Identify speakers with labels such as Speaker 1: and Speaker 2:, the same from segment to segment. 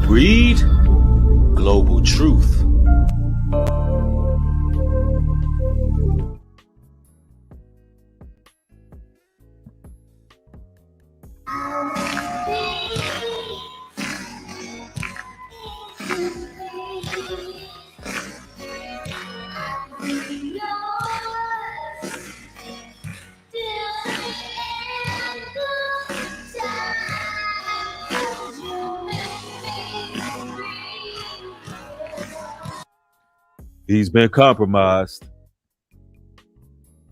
Speaker 1: Breed global truth. He's been compromised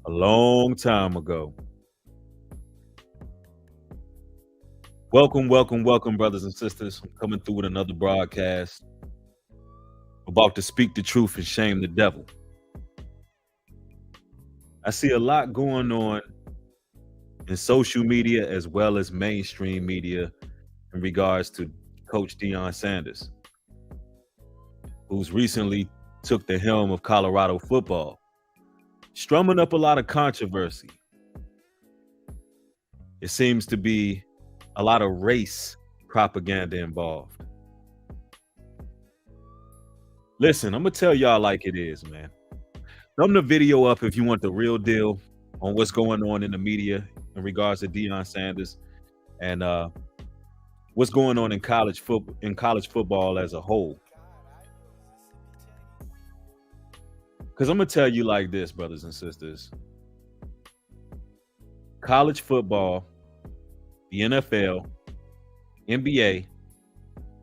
Speaker 1: a long time ago. Welcome, brothers and sisters. I'm coming through with another broadcast. About to speak the truth and shame the devil. I see a lot going on in social media as well as mainstream media in regards to Coach Deion Sanders, who's recently took the helm of Colorado football, strumming up a lot of controversy. It seems to be a lot of race propaganda involved. Listen, I'm gonna tell y'all like it is, man. Thumb the video up if you want the real deal on what's going on in the media in regards to Deion Sanders and what's going on in college football as a whole. Because I'm gonna tell you like this, brothers and sisters. College football, the NFL, NBA,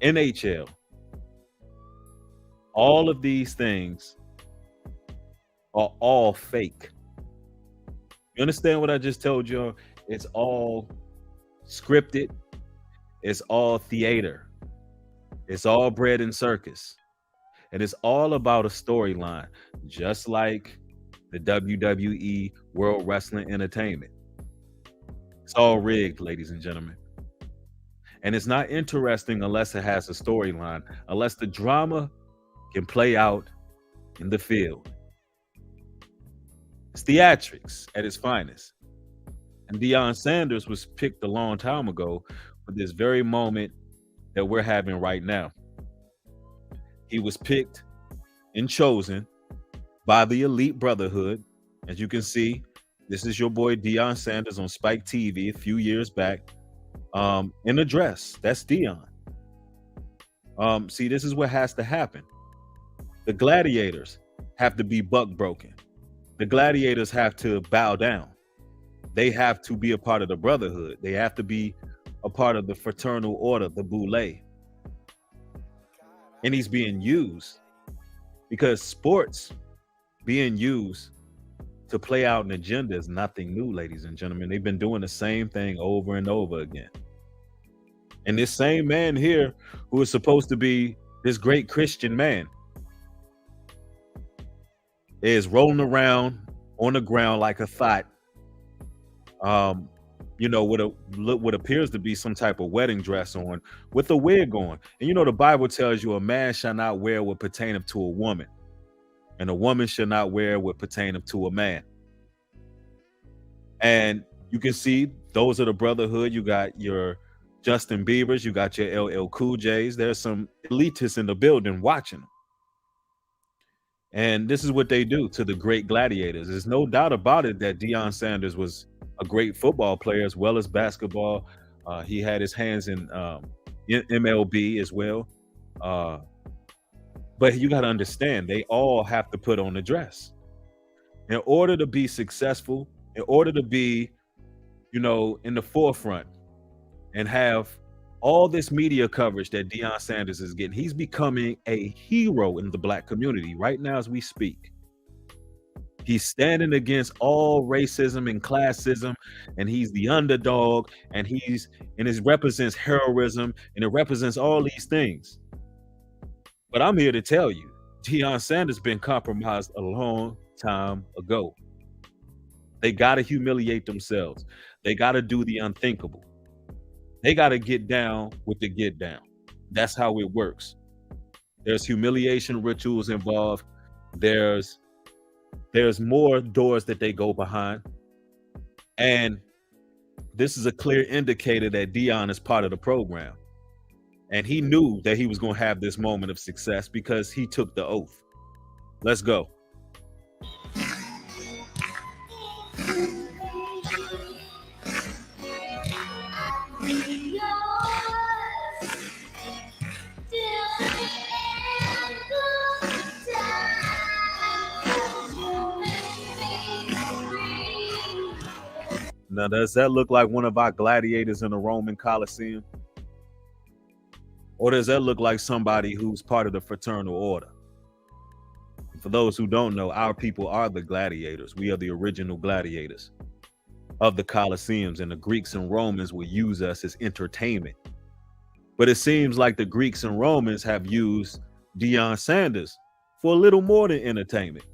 Speaker 1: NHL, all of these things are all fake. You understand what I just told you? It's all scripted. It's all theater. It's all bread and circus. And it's all about a storyline, just like the WWE World Wrestling Entertainment. It's all rigged, ladies and gentlemen. And it's not interesting unless it has a storyline, unless the drama can play out in the field. It's theatrics at its finest. And Deion Sanders was picked a long time ago for this very moment that we're having right now. He was picked and chosen by the elite brotherhood. As you can see, this is your boy Deion Sanders on Spike TV a few years back in a dress. That's Deon. See, this is what has to happen. The gladiators have to be buck broken. The gladiators have to bow down. They have to be a part of the brotherhood. They have to be a part of the fraternal order, the Boule. And he's being used because sports being used to play out an agenda is nothing new, ladies and gentlemen. They've been doing the same thing over and over again. And this same man here, who is supposed to be this great Christian man, is rolling around on the ground like a thought, with what appears to be some type of wedding dress on, with a wig on. And the Bible tells you a man shall not wear what pertaineth to a woman, and a woman shall not wear what pertaineth to a man. And you can see those are the brotherhood. You got your Justin Biebers, you got your LL Cool J's. There's some elitists in the building watching them. And this is what they do to the great gladiators. There's no doubt about it that Deion Sanders was a great football player as well as basketball. He had his hands in MLB as well. But you got to understand, they all have to put on a dress. In order to be successful, in order to be, in the forefront and have all this media coverage that Deion Sanders is getting, he's becoming a hero in the Black community right now as we speak. He's standing against all racism and classism, and he's the underdog, and it represents heroism, and it represents all these things. But I'm here to tell you, Deion Sanders been compromised a long time ago. They got to humiliate themselves. They got to do the unthinkable. They got to get down with the get down. That's how it works. There's humiliation rituals involved. There's more doors that they go behind. And this is a clear indicator that Deon is part of the program. And he knew that he was going to have this moment of success because he took the oath. Let's go. Now, does that look like one of our gladiators in the Roman Colosseum? Or does that look like somebody who's part of the fraternal order? For those who don't know, our people are the gladiators. We are the original gladiators of the Colosseums, and the Greeks and Romans will use us as entertainment. But it seems like the Greeks and Romans have used Deion Sanders for a little more than entertainment.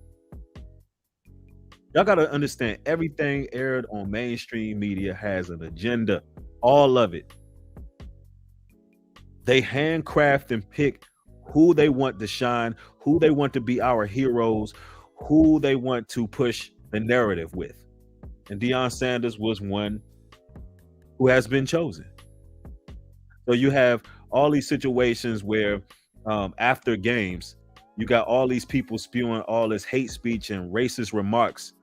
Speaker 1: Y'all got to understand, everything aired on mainstream media has an agenda, all of it. They handcraft and pick who they want to shine, who they want to be our heroes, who they want to push the narrative with. And Deion Sanders was one who has been chosen. So you have all these situations where after games, you got all these people spewing all this hate speech and racist remarks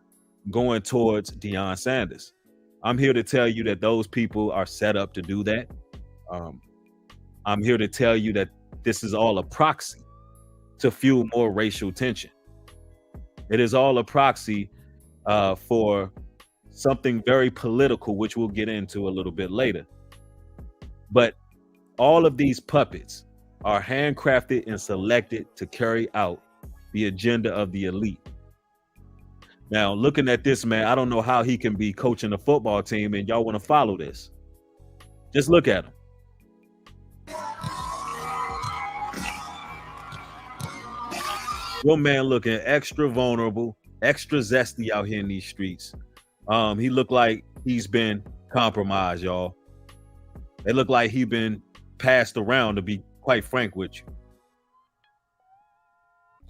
Speaker 1: going towards Deion Sanders. I'm here to tell you that those people are set up to do that. I'm here to tell you that this is all a proxy to fuel more racial tension. It is all a proxy for something very political, which we'll get into a little bit later. But all of these puppets are handcrafted and selected to carry out the agenda of the elite. Now, looking at this man, I don't know how he can be coaching a football team and y'all want to follow this. Just look at him. Your man looking extra vulnerable, extra zesty out here in these streets. He looked like he's been compromised, y'all. It looked like he been passed around, to be quite frank with you.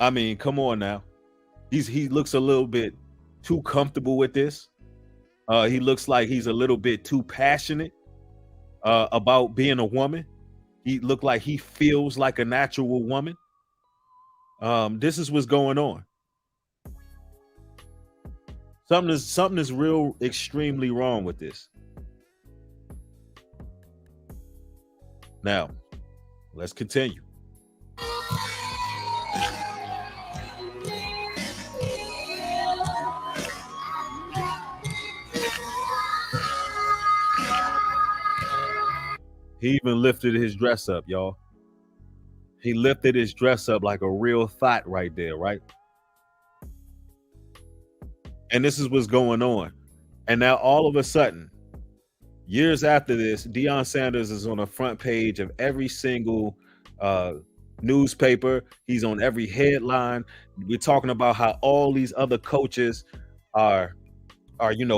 Speaker 1: I mean, come on now. He looks a little bit too comfortable with this. He looks like he's a little bit too passionate about being a woman. He looked like he feels like a natural woman. This is what's going on. Something is real extremely wrong with this. Now, let's continue. He even lifted his dress up, y'all. He lifted his dress up like a real thought right there, right? And this is what's going on. And now all of a sudden, years after this, Deion Sanders is on the front page of every single newspaper. He's on every headline. We're talking about how all these other coaches are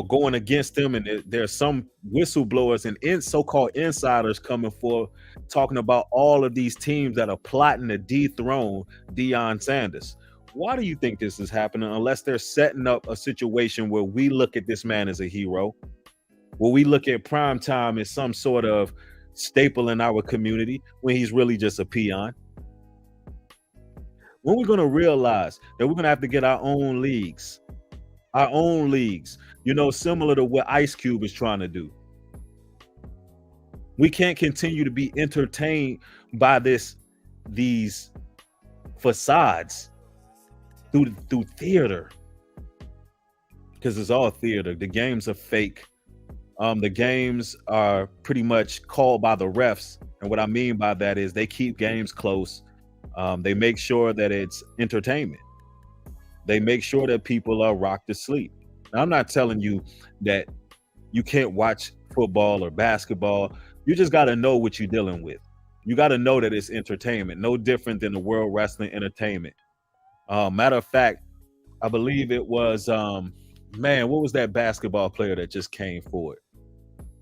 Speaker 1: going against him, and there's some whistleblowers and so-called insiders coming forth talking about all of these teams that are plotting to dethrone Deion Sanders. Why do you think this is happening? Unless they're setting up a situation where we look at this man as a hero, where we look at prime time as some sort of staple in our community, when he's really just a peon. When we're going to realize that we're going to have to get our own leagues, similar to what Ice Cube is trying to do. We can't continue to be entertained by these facades through theater, because it's all theater. The games are fake. The games are pretty much called by the refs, and what I mean by that is they keep games close. They make sure that it's entertainment. They make sure that people are rocked to sleep. Now, I'm not telling you that you can't watch football or basketball. You just got to know what you're dealing with. You got to know that it's entertainment, no different than the World Wrestling Entertainment. Matter of fact, I believe it was, what was that basketball player that just came forward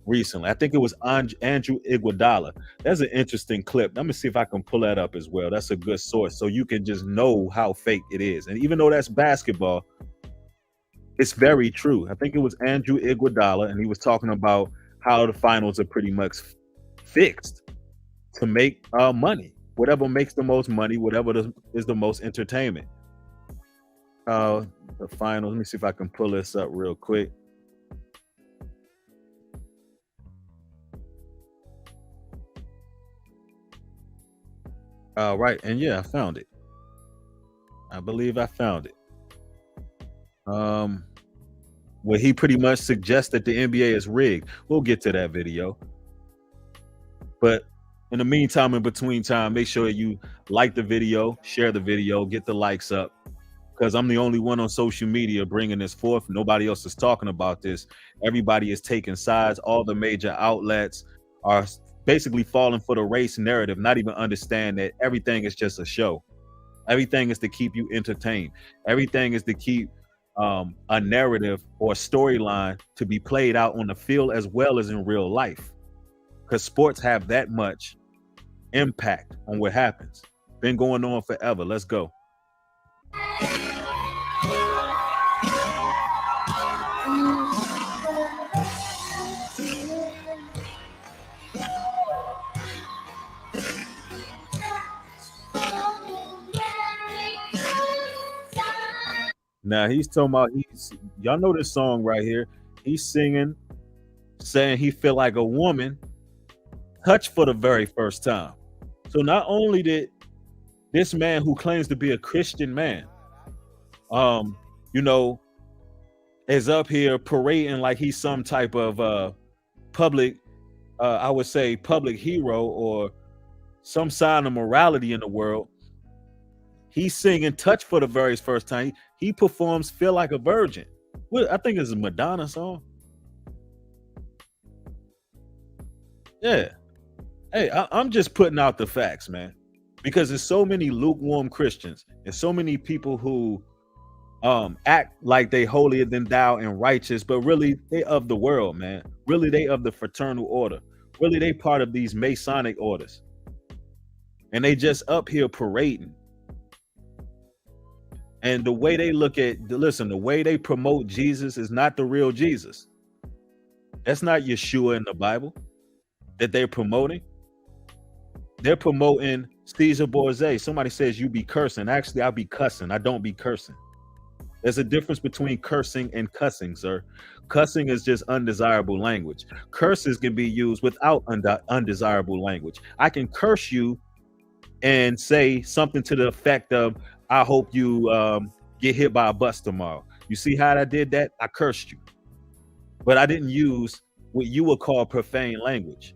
Speaker 1: recently? I think it was Andrew Iguodala. That's an interesting clip. Let me see if I can pull that up as well. That's a good source, so you can just know how fake it is. And even though that's basketball, it's very true. I think it was Andrew Iguodala, and he was talking about how the finals are pretty much fixed. to make money. Whatever makes the most money, whatever is the most entertainment. Uh, the final. Let me see if I can pull this up real quick. Right, and yeah, I found it. I believe I found it. Um, where he pretty much suggests that the NBA is rigged. We'll get to that video, but in the meantime, in between time, make sure you like the video, share the video, get the likes up, because I'm the only one on social media bringing this forth. Nobody else is talking about this. Everybody is taking sides. All the major outlets are basically falling for the race narrative, not even understand that everything is just a show. Everything is to keep you entertained. Everything is to keep a narrative or a storyline to be played out on the field as well as in real life. Because sports have that much impact on what happens. Been going on forever. Let's go. Now he's talking about y'all know this song right here. He's singing, saying he feel like a woman touched for the very first time. So not only did this man who claims to be a Christian man, um, you know, is up here parading like he's some type of public, I would say public hero or some sign of morality in the world. He's singing "Touch" for the very first time. He performs "Feel Like a Virgin." What I think it's a Madonna song. Yeah. Hey, I'm just putting out the facts, man, because there's so many lukewarm Christians and so many people who act like they holier than thou and righteous, but really they of the world, man. Really they of the fraternal order. Really they part of these Masonic orders, and they just up here parading. And the way they look at, listen, the way they promote Jesus is not the real Jesus. That's not Yeshua in the Bible that they're promoting. They're promoting Caesar Borgia. Somebody says you be cursing. Actually, I be cussing. I don't be cursing. There's a difference between cursing and cussing, sir. Cussing is just undesirable language. Curses can be used without undesirable language. I can curse you and say something to the effect of, I hope you get hit by a bus tomorrow. You see how I did that? I cursed you. But I didn't use what you would call profane language.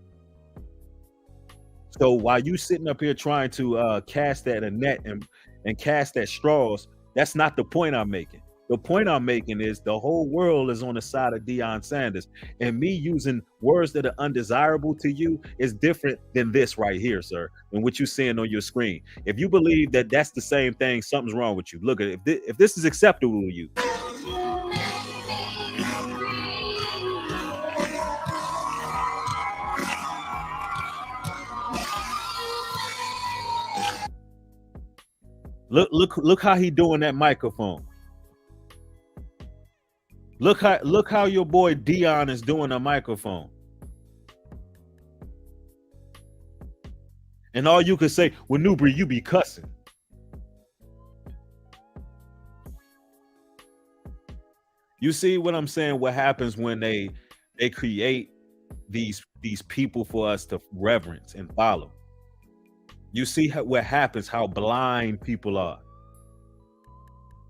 Speaker 1: So while you sitting up here trying to cast at a net and cast at straws, that's not the point I'm making. The point I'm making is the whole world is on the side of Deion Sanders, and me using words that are undesirable to you is different than this right here, sir, and what you're seeing on your screen. If you believe that that's the same thing, something's wrong with you. Look at it. If this is acceptable to you, look how he doing that microphone. Look how your boy Deon is doing a microphone. And all you could say, well, Newbury, you be cussing. You see what I'm saying? What happens when they create these people for us to reverence and follow? You see what happens, how blind people are.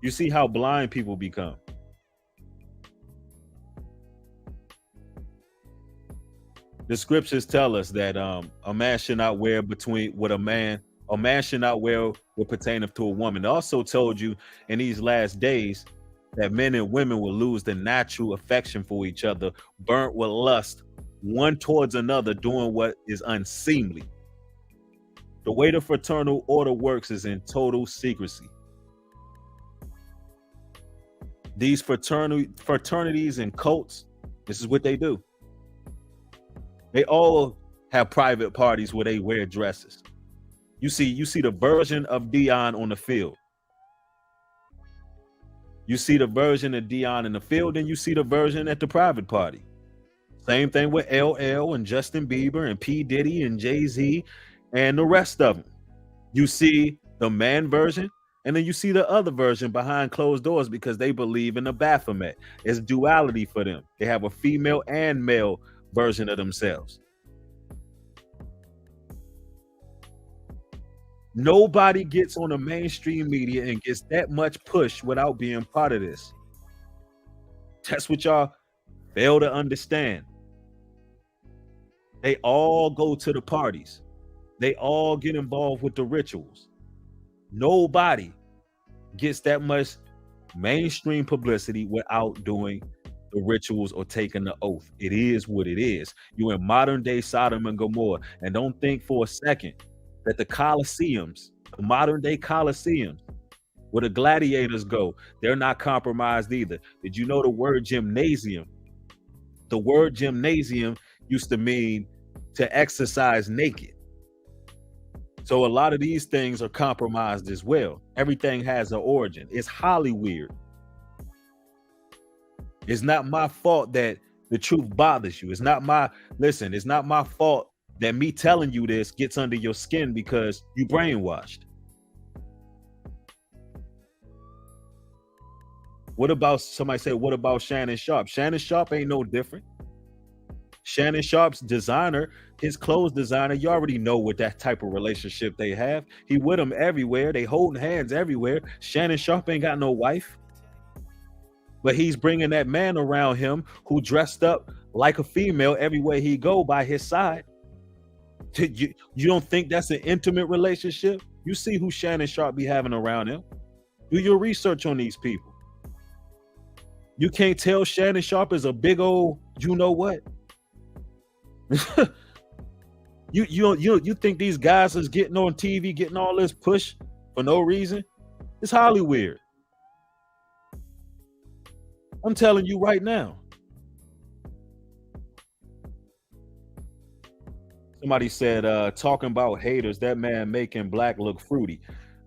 Speaker 1: You see how blind people become. The scriptures tell us that a man should not wear between what a man should not wear what pertaineth to a woman. It also told you in these last days that men and women will lose the natural affection for each other, burnt with lust, one towards another, doing what is unseemly. The way the fraternal order works is in total secrecy. These fraternities and cults, this is what they do. They all have private parties where they wear dresses. You see the version of Deon on the field. You see the version of Deon in the field, and you see the version at the private party. Same thing with LL and Justin Bieber and P. Diddy and Jay-Z and the rest of them. You see the man version, and then you see the other version behind closed doors because they believe in the Baphomet. It's duality for them. They have a female and male version of themselves. Nobody gets on the mainstream media and gets that much push without being part of this. That's what y'all fail to understand. They all go to the parties. They all get involved with the rituals. Nobody gets that much mainstream publicity without doing the rituals or taking the oath. It is what it is. You in modern day Sodom and Gomorrah, and don't think for a second that the Colosseums, the modern day Colosseums, where the gladiators go, they're not compromised either. Did you know the word gymnasium? The word gymnasium used to mean to exercise naked. So a lot of these things are compromised as well. Everything has an origin. It's highly weird. It's not my fault that the truth bothers you. It's not my listen, it's not my fault that me telling you this gets under your skin because you brainwashed. What about somebody say, what about Shannon Sharp? Shannon Sharp ain't no different. Shannon Sharp's designer, his clothes designer, you already know what that type of relationship they have. He with them everywhere. They holding hands everywhere. Shannon Sharp ain't got no wife. But he's bringing that man around him who dressed up like a female everywhere he go by his side. You don't think that's an intimate relationship? You see who Shannon Sharp be having around him. Do your research on these people. You can't tell Shannon Sharp is a big old, you know what? you think these guys is getting on TV, getting all this push for no reason? It's highly weird. I'm telling you right now. Somebody said, talking about haters, that man making black look fruity,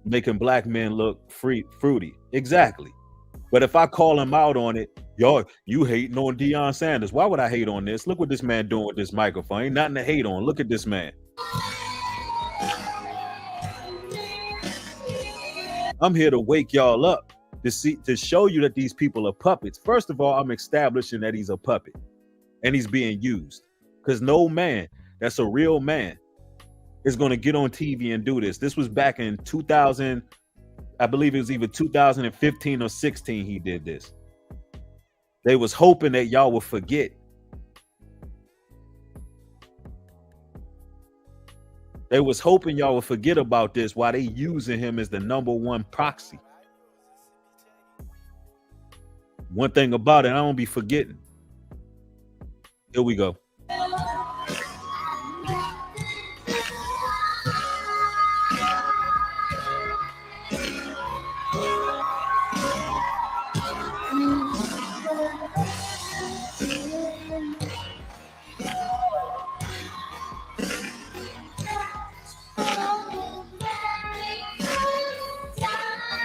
Speaker 1: making black men look fruity. Exactly. But if I call him out on it, y'all, you hating on Deion Sanders. Why would I hate on this? Look what this man doing with this microphone. Ain't nothing to hate on. Look at this man. I'm here to wake y'all up to show you that these people are puppets. First of all, I'm establishing that he's a puppet and he's being used because no man that's a real man is going to get on TV and do this. This was back in 2000. I believe it was either 2015 or 16 he did this. They was hoping that y'all would forget. They was hoping y'all would forget about this while they using him as the #1 proxy. One thing about it, I don't be forgetting. Here we go.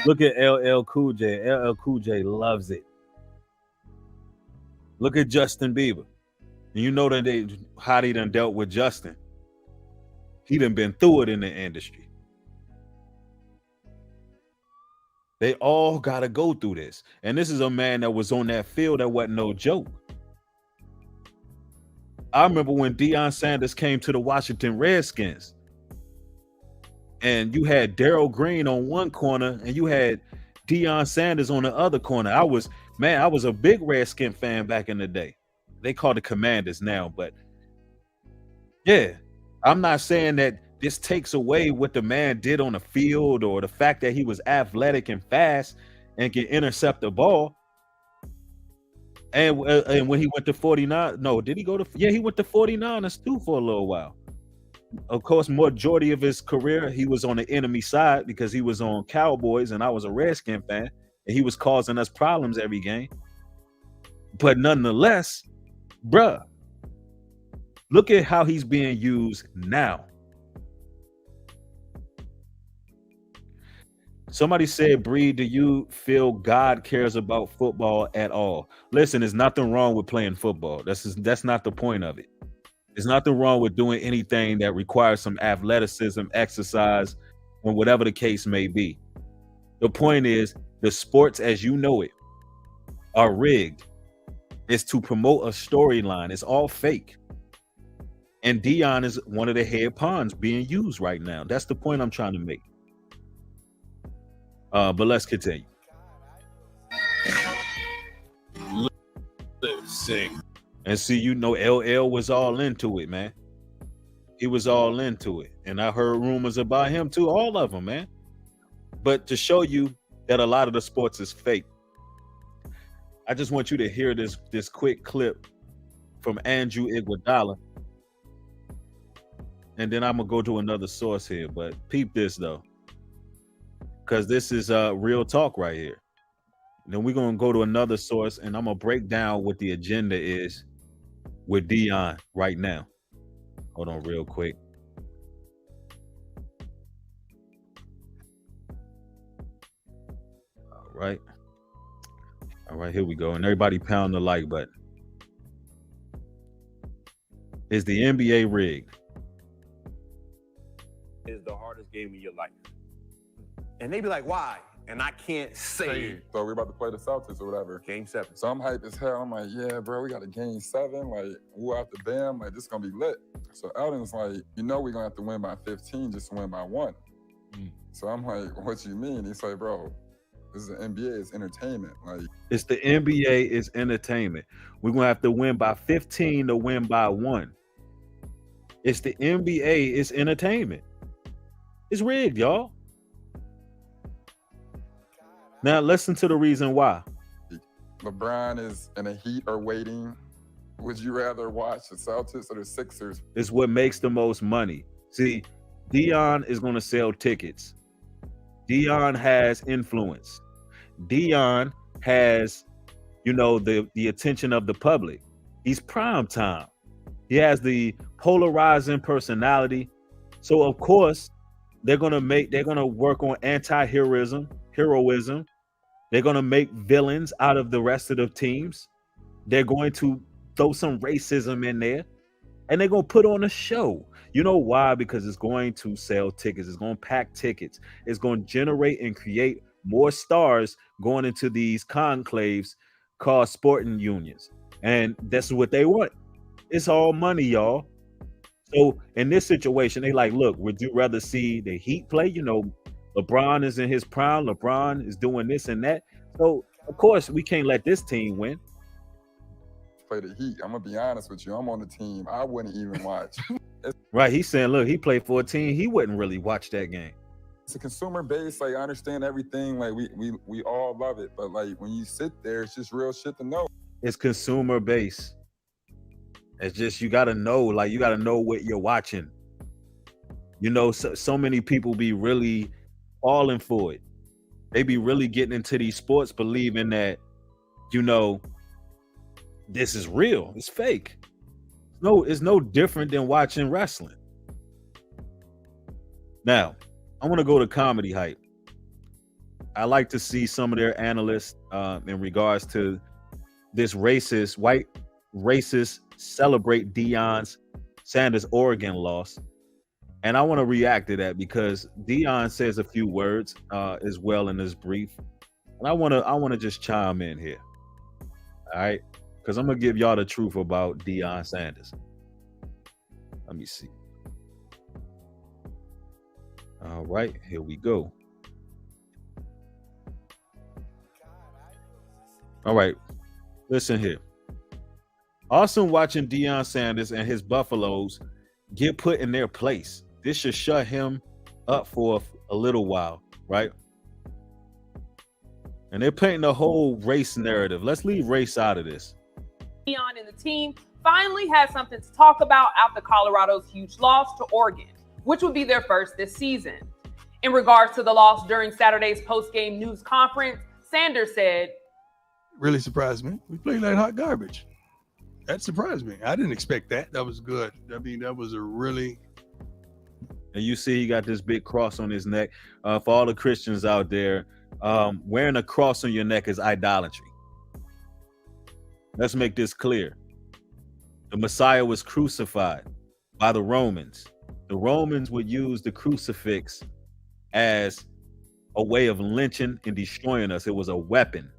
Speaker 1: Look at LL Cool J. LL Cool J loves it. Look at Justin Bieber. And you know that how they done dealt with Justin. He done been through it in the industry. They all got to go through this. And this is a man that was on that field that wasn't no joke. I remember when Deion Sanders came to the Washington Redskins. And you had Darryl Green on one corner and you had Deion Sanders on the other corner. I was a big Redskin fan back in the day. They call the Commanders now, but yeah, I'm not saying that this takes away what the man did on the field or the fact that he was athletic and fast and can intercept the ball. And when he went to 49, no, did he go to? Yeah, he went to 49ers too for a little while. Of course, majority of his career, he was on the enemy side because he was on Cowboys and I was a Redskin fan and he was causing us problems every game. But nonetheless, bruh, look at how he's being used now. Somebody said, Bree, do you feel God cares about football at all? Listen, there's nothing wrong with playing football. That's not the point of it. There's nothing wrong with doing anything that requires some athleticism, exercise, and whatever the case may be. The point is, the sports as you know it are rigged. It's to promote a storyline. It's all fake. And Deon is one of the head pawns being used right now. That's the point I'm trying to make. But let's continue. And see, you know, LL was all into it, man. He was all into it. And I heard rumors about him too, all of them, man. But to show you that a lot of the sports is fake, I just want you to hear this quick clip from Andrew Iguodala. And then I'm going to go to another source here. But peep this, though. Because this is real talk right here. And then we're going to go to another source, and I'm going to break down what the agenda is with Deon right now. Hold on real quick. All right. All right, here we go. And everybody pound the like button. Is the NBA rigged?
Speaker 2: Is the hardest game of your life. And they be like, why? And I can't say it.
Speaker 3: So we're about to play the Celtics or whatever.
Speaker 2: Game 7.
Speaker 3: So I'm hyped as hell. I'm like, yeah, bro, we got a game 7. Like, who after them? Like, this is gonna be lit. So Eldon's like, you know, we're gonna have to win by 15 just to win by 1. So I'm like, what you mean? He's like, bro, this is the NBA, it's entertainment. Like,
Speaker 1: it's the NBA, it's entertainment. We're gonna have to win by 15 to win by 1. It's the NBA, it's entertainment. It's rigged, y'all. Now listen to the reason why.
Speaker 3: LeBron is in the Heat or waiting. Would you rather watch the Celtics or the Sixers?
Speaker 1: It's what makes the most money. See, Deon is going to sell tickets. Deon has influence. Deon has, you know, the attention of the public. He's prime time. He has the polarizing personality. So of course, they're gonna work on anti-heroism. They're gonna make villains out of the rest of the teams. They're going to throw some racism in there, and they're gonna put on a show. You know why? Because it's going to sell tickets. It's gonna pack tickets. It's gonna generate and create more stars going into these conclaves called sporting unions, and that's what they want. It's all money, y'all. So in this situation, they like, look, would you rather see the Heat play? You know, LeBron is in his prime. LeBron is doing this and that. So of course we can't let this team win.
Speaker 3: Play the Heat. I'm gonna be honest with you. I'm on the team. I wouldn't even watch.
Speaker 1: Right. He's saying, look, he played for a team. He wouldn't really watch that game.
Speaker 3: It's a consumer base. Like, I understand everything. Like, we all love it. But like, when you sit there, it's just real shit to know.
Speaker 1: It's consumer base. It's just, you got to know, like, you got to know what you're watching. You know, so many people be really falling for it. They be really getting into these sports believing that, you know, this is real. It's fake. No, it's no different than watching wrestling. Now, I want to go to Comedy Hype. I like to see some of their analysts in regards to this white racist celebrate Deion Sanders Oregon loss. And I want to react to that because Deon says a few words as well in this brief. And I want to just chime in here. All right? Because I'm going to give y'all the truth about Deion Sanders. Let me see. All right, here we go. All right, listen here. Awesome watching Deion Sanders and his Buffaloes get put in their place. This should shut him up for a little while, right? And they're painting the whole race narrative. Let's leave race out of this.
Speaker 4: Deon and the team finally has something to talk about after Colorado's huge loss to Oregon, which would be their first this season. In regards to the loss during Saturday's post-game news conference, Sanders said,
Speaker 5: "Really surprised me. We played like hot garbage. That surprised me. I didn't expect that. That was good. I mean, that was a really..."
Speaker 1: And you see he got this big cross on his neck. For all the Christians out there, wearing a cross on your neck is idolatry. Let's make this clear. The Messiah was crucified by the Romans. The Romans would use the crucifix as a way of lynching and destroying us. It was a weapon.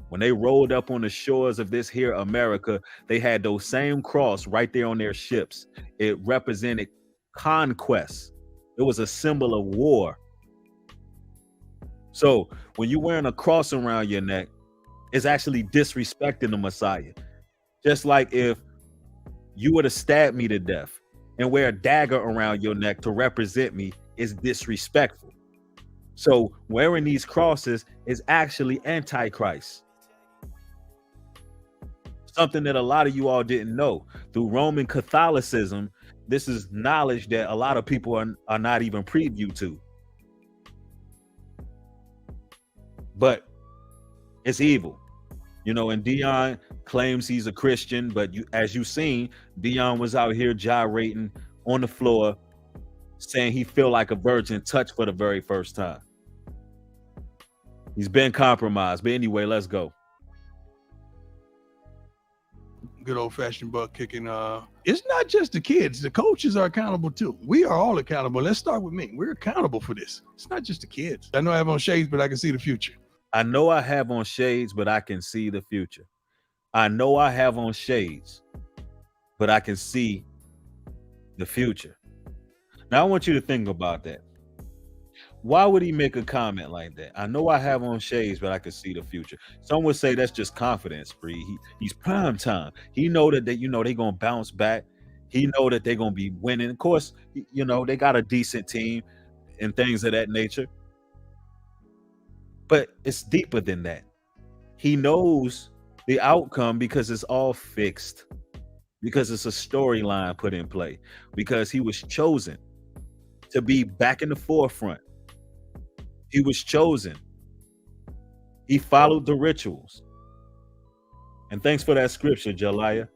Speaker 1: When they rolled up on the shores of this here America, they had those same cross right there on their ships. It represented conquest. It was a symbol of war. So when you're wearing a cross around your neck, it's actually disrespecting the Messiah. Just like if you were to stab me to death and wear a dagger around your neck to represent me is disrespectful. So wearing these crosses is actually antichrist. Something that a lot of you all didn't know. Through Roman Catholicism, this is knowledge that a lot of people are not even preview to. But it's evil. You know, and Deon claims he's a Christian, but as you've seen, Deon was out here gyrating on the floor saying he feel like a virgin touched for the very first time. He's been compromised. But anyway, let's go.
Speaker 5: Good old-fashioned butt kicking. It's not just the kids. The coaches are accountable too. We are all accountable. Let's start with me. We're accountable for this. It's not just the kids. I know I have on shades, but I can see the future.
Speaker 1: I know I have on shades, but I can see the future. I know I have on shades, but I can see the future. Now I want you to think about that. Why would he make a comment like that? I know I have on shades, but I can see the future. Some would say that's just confidence, Bree. He's prime time. He know that they're gonna bounce back. He know that they're gonna be winning. Of course, they got a decent team and things of that nature. But it's deeper than that. He knows the outcome because it's all fixed, because it's a storyline put in play, because he was chosen to be back in the forefront. He was chosen. He followed the rituals. And thanks for that scripture, Jeliah.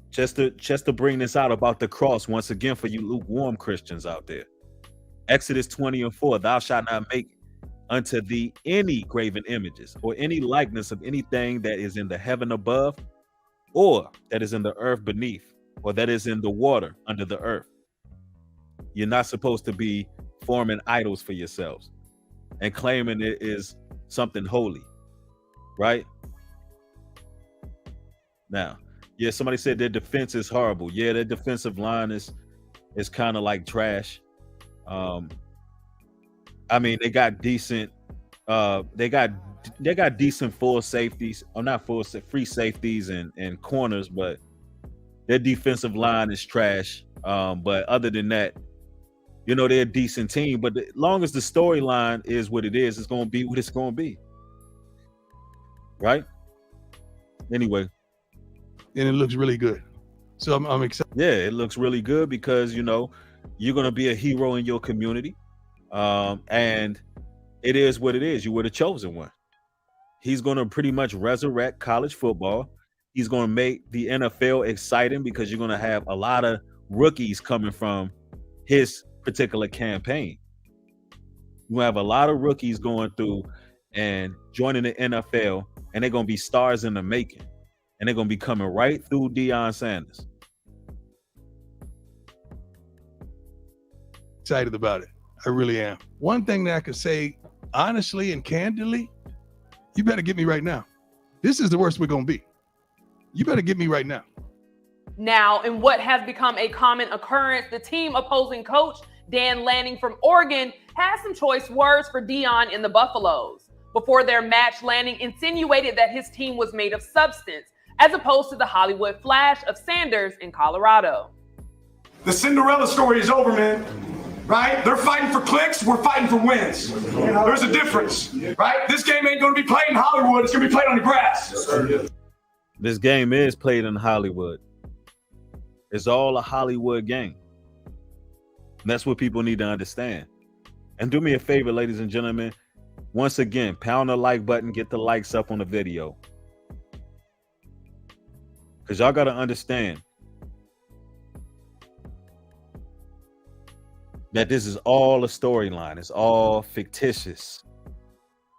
Speaker 1: Just to bring this out about the cross once again for you lukewarm Christians out there. Exodus 20:4, thou shalt not make unto thee any graven images or any likeness of anything that is in the heaven above or that is in the earth beneath or that is in the water under the earth. You're not supposed to be forming idols for yourselves and claiming it is something holy, right? Now, yeah, somebody said their defense is horrible. Yeah, their defensive line is kind of like trash. I mean, they got decent. They got decent full safeties, or not full, free safeties and corners, but their defensive line is trash. But other than that, they're a decent team. But as long as the storyline is what it is, it's going to be what it's going to be, right? Anyway,
Speaker 5: and it looks really good. So I'm excited.
Speaker 1: Yeah, it looks really good because you're going to be a hero in your community. And it is what it is. You were the chosen one. He's going to pretty much resurrect college football. He's going to make the NFL exciting because you're going to have a lot of rookies coming from his particular campaign. You have a lot of rookies going through and joining the NFL, and they're going to be stars in the making. And they're going to be coming right through Deion Sanders.
Speaker 5: Excited about it. I really am. One thing that I could say honestly and candidly, you better get me right now. This is the worst we're going to be. You better get me right now.
Speaker 4: Now, in what has become a common occurrence, the team opposing coach, Dan Lanning from Oregon, has some choice words for Deon in the Buffaloes. Before their match, Lanning insinuated that his team was made of substance, as opposed to the Hollywood flash of Sanders in Colorado.
Speaker 6: The Cinderella story is over, man. Right? They're fighting for clicks, we're fighting for wins. There's a difference, right? This game ain't going to be played in Hollywood, it's going to be played on the grass.
Speaker 1: This game is played in Hollywood. It's all a Hollywood game. And that's what people need to understand. And do me a favor, ladies and gentlemen. Once again, pound the like button, get the likes up on the video. Because y'all got to understand that this is all a storyline. It's all fictitious.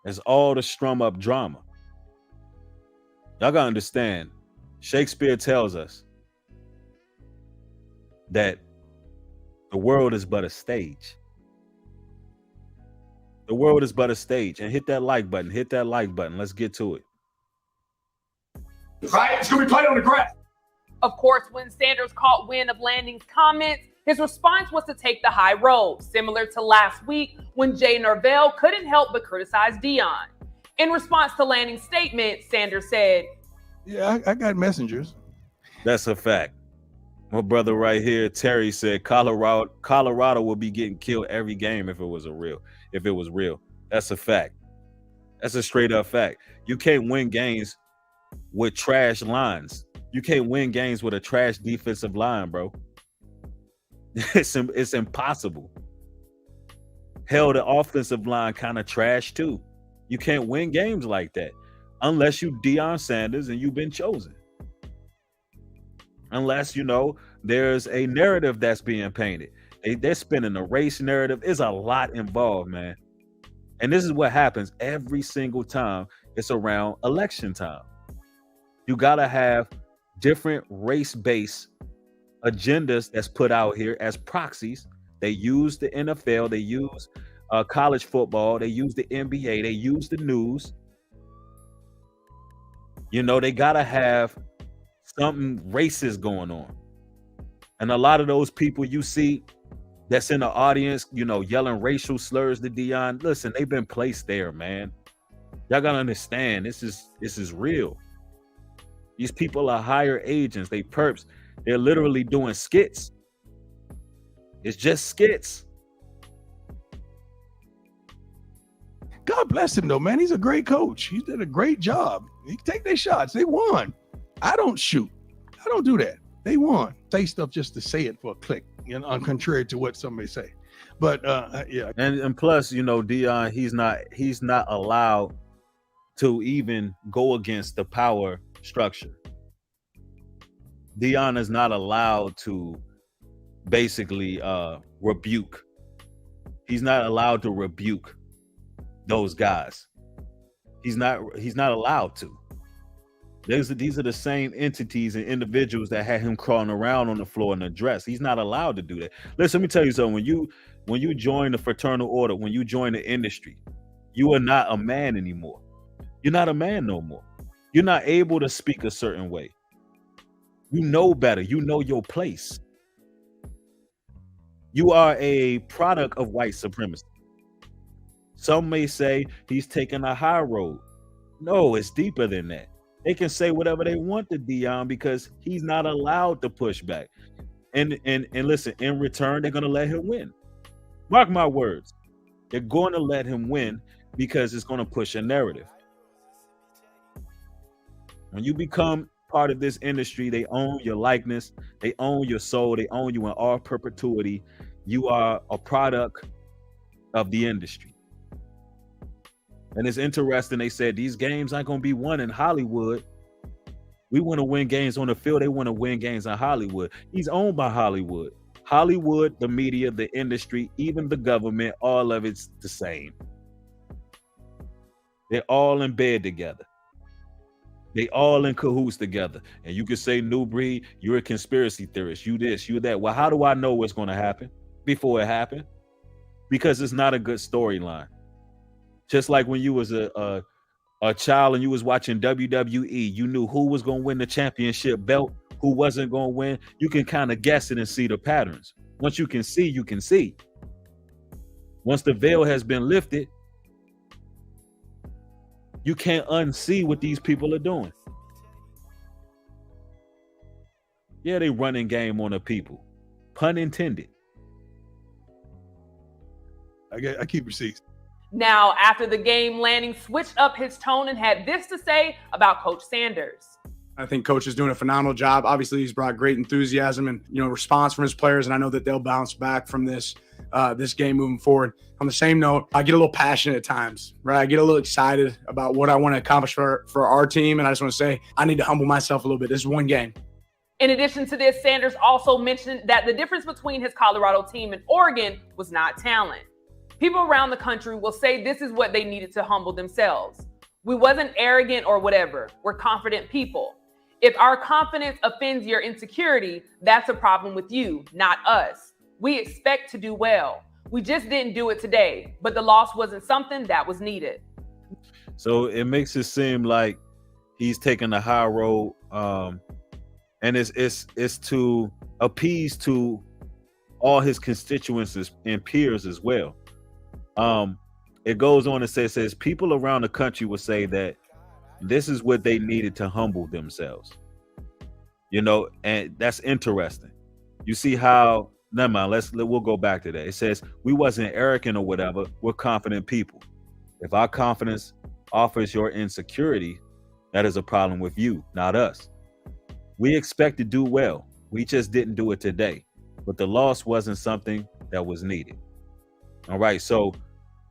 Speaker 1: It's all to strum up drama. Y'all got to understand, Shakespeare tells us that the world is but a stage. The world is but a stage. And hit that like button. Hit that like button. Let's get to it.
Speaker 6: Right? It's going to be played on the grass.
Speaker 4: Of course, when Sanders caught wind of Lanning's comments, his response was to take the high road, similar to last week when Jay Norvell couldn't help but criticize Deon. In response to Lanning's statement, Sanders said,
Speaker 5: "Yeah, I got messengers."
Speaker 1: That's a fact. My brother right here, Terry, said Colorado would be getting killed every game if it was real. That's a fact. That's a straight up fact. You can't win games with trash lines. You can't win games with a trash defensive line, bro. It's impossible. Hell, the offensive line kind of trash too. You can't win games like that unless you Deion Sanders and you've been chosen. Unless, there's a narrative that's being painted. They're spinning a race narrative. There's a lot involved, man. And this is what happens every single time it's around election time. You got to have different race-based agendas that's put out here as proxies. They use the NFL. They use college football. They use the NBA. They use the news. They got to have something racist going on. And a lot of those people you see that's in the audience, yelling racial slurs to Deon, listen, they've been placed there, man. Y'all gotta understand, this is real. These people are higher agents. They perps. They're literally doing skits. It's just skits.
Speaker 5: God bless him, though, man. He's a great coach. He did a great job. He take their shots. They won. I don't shoot. I don't do that. They won. Say stuff just to say it for a click, contrary to what somebody say. But yeah.
Speaker 1: And plus, Deon, he's not allowed to even go against the power structure. Deon is not allowed to basically rebuke. He's not allowed to rebuke those guys. He's not allowed to. These are the same entities and individuals that had him crawling around on the floor in a dress. He's not allowed to do that. Listen, let me tell you something. When you join the fraternal order, when you join the industry, you are not a man anymore. You're not a man no more. You're not able to speak a certain way. You know better. You know your place. You are a product of white supremacy. Some may say he's taking a high road. No, it's deeper than that. They can say whatever they want to Deon because he's not allowed to push back. And listen, in return, they're going to let him win. Mark my words. They're going to let him win because it's going to push a narrative. When you become part of this industry, they own your likeness, they own your soul, they own you in all perpetuity. You are a product of the industry. And it's interesting, they said these games aren't going to be won in Hollywood. We want to win games on the field. They want to win games in Hollywood. He's owned by Hollywood. Hollywood, the media, the industry, even the government, all of it's the same. They're all in bed together. They all in cahoots together. And you could say, New Breed, you're a conspiracy theorist. You this, you that. Well, how do I know what's going to happen before it happened? Because it's not a good storyline. Just like when you was a child and you was watching WWE, you knew who was going to win the championship belt, who wasn't going to win. You can kind of guess it and see the patterns. Once you can see, you can see. Once the veil has been lifted, you can't unsee what these people are doing. Yeah, they running game on the people. Pun intended.
Speaker 5: I keep receipts.
Speaker 4: Now, after the game, Lanning switched up his tone and had this to say about Coach Sanders.
Speaker 7: I think Coach is doing a phenomenal job. Obviously, he's brought great enthusiasm and response from his players, and I know that they'll bounce back from this game moving forward. On the same note, I get a little passionate at times, right? I get a little excited about what I want to accomplish for our team, and I just want to say I need to humble myself a little bit. This is one game.
Speaker 4: In addition to this, Sanders also mentioned that the difference between his Colorado team and Oregon was not talent. People around the country will say this is what they needed to humble themselves. We wasn't arrogant or whatever. We're confident people. If our confidence offends your insecurity, that's a problem with you, not us. We expect to do well. We just didn't do it today, but the loss wasn't something that was needed.
Speaker 1: So it makes it seem like he's taking the high road, and it's to appease to all his constituents and peers as well. It goes on to say, it says people around the country will say that this is what they needed to humble themselves. You know, and that's interesting. You see how, never mind, we'll go back to that. It says we wasn't arrogant or whatever, we're confident people. If our confidence offers your insecurity, that is a problem with you, not us. We expect to do well. We just didn't do it today. But the loss wasn't something that was needed. All right. So